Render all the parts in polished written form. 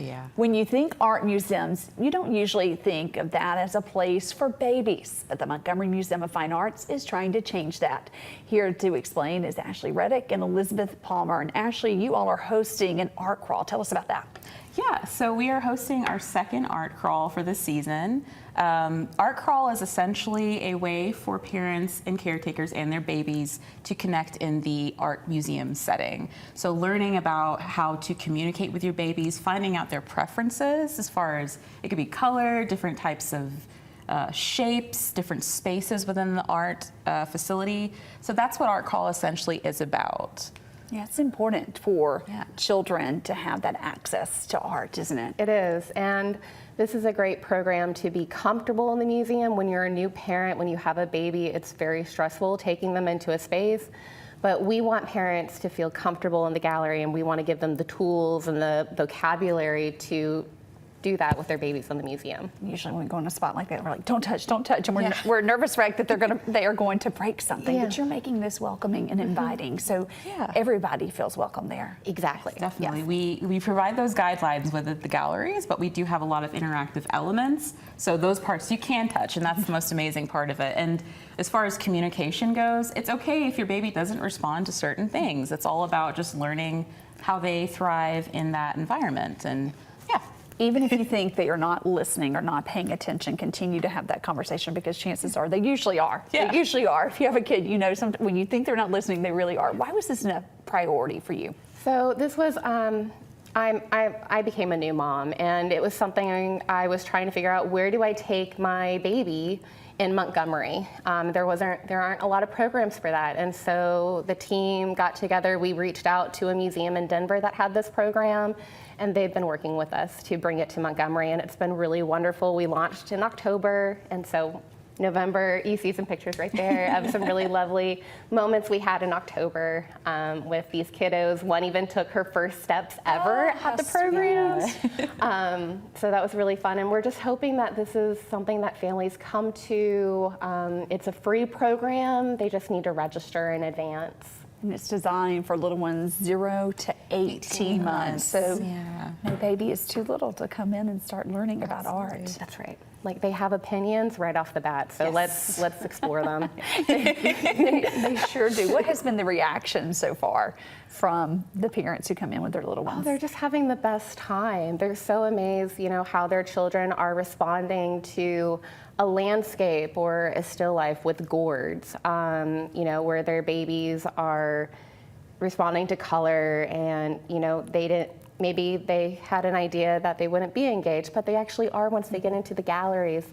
Yeah. When you think art museums, you don't usually think of that as a place for babies, but the Montgomery Museum of Fine Arts is trying to change that. Here to explain is Ashley Reddick and Elizabeth Palmer. And Ashley, you all are hosting an art crawl. Tell us about that. Yeah, so we are hosting our second art crawl for this season. Art crawl is essentially a way for parents and caretakers and their babies to connect in the art museum setting. So learning about how to communicate with your babies, finding out their preferences as far as it could be color, different types of shapes, different spaces within the art facility. So that's what art crawl essentially is about. Yeah, it's important for children to have that access to art, isn't it? It is, and this is a great program to be comfortable in the museum. When you're a new parent, when you have a baby, it's very stressful taking them into a space. But we want parents to feel comfortable in the gallery, and we want to give them the tools and the vocabulary to do that with their babies in the museum. Usually when we go in a spot like that, we're like, don't touch, and we're a nervous wreck that they are going to break something, but you're making this welcoming and inviting, so everybody feels welcome there. Exactly. Definitely. Yes. We provide those guidelines with the galleries, but we do have a lot of interactive elements, so those parts you can touch, and that's the most amazing part of it. And as far as communication goes, it's okay if your baby doesn't respond to certain things. It's all about just learning how they thrive in that environment. And even if you think they are not listening or not paying attention, continue to have that conversation, because chances are they usually are. Yeah. They usually are. If you have a kid, you know, when you think they're not listening, they really are. Why was this a priority for you? So this was, I became a new mom, and it was something I was trying to figure out, where do I take my baby in Montgomery? There aren't a lot of programs for that, and so the team got together. We reached out to a museum in Denver that had this program, and they've been working with us to bring it to Montgomery, and it's been really wonderful. We launched in October, and so November, you see some pictures right there of some really lovely moments we had in October with these kiddos. One even took her first steps ever at the program. So that was really fun, and we're just hoping that this is something that families come to. It's a free program. They just need to register in advance. And it's designed for little ones 0 to 18 months. So no baby is too little to come in and start learning about art. That's right. Like, they have opinions right off the bat, so let's explore them. They sure do. What has been the reaction so far from the parents who come in with their little ones? Oh, they're just having the best time. They're so amazed, you know, how their children are responding to a landscape or a still life with gourds, you know, where their babies are responding to color, and, you know, maybe they had an idea that they wouldn't be engaged, but they actually are once they get into the galleries.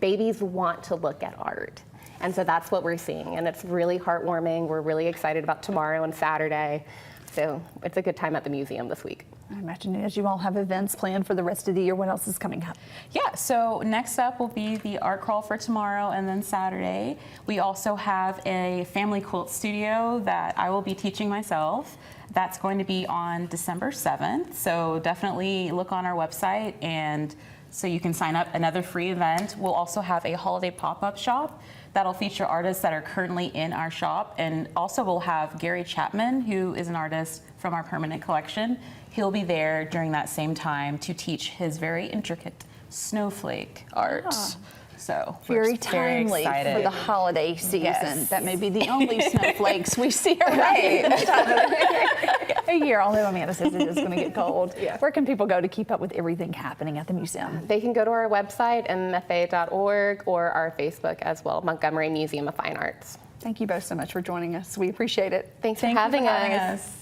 Babies want to look at art. And so that's what we're seeing, and it's really heartwarming. We're really excited about tomorrow and Saturday. So it's a good time at the museum this week. I imagine as you all have events planned for the rest of the year, what else is coming up? Yeah, so next up will be the art crawl for tomorrow and then Saturday. We also have a family quilt studio that I will be teaching myself. That's going to be on December 7th, so definitely look on our website, and so you can sign up. Another free event. We'll also have a holiday pop-up shop that'll feature artists that are currently in our shop, and also we'll have Gary Chapman, who is an artist from our permanent collection. He'll be there during that same time to teach his very intricate snowflake art. So very timely for the holiday season. Yes. That may be the only snowflakes we see around this time of the year, although Amanda says it is going to get cold. Where can people go to keep up with everything happening at the museum? They can go to our website, mfa.org, or our Facebook as well, Montgomery Museum of Fine Arts. Thank you both so much for joining us. We appreciate it. Thanks for having us.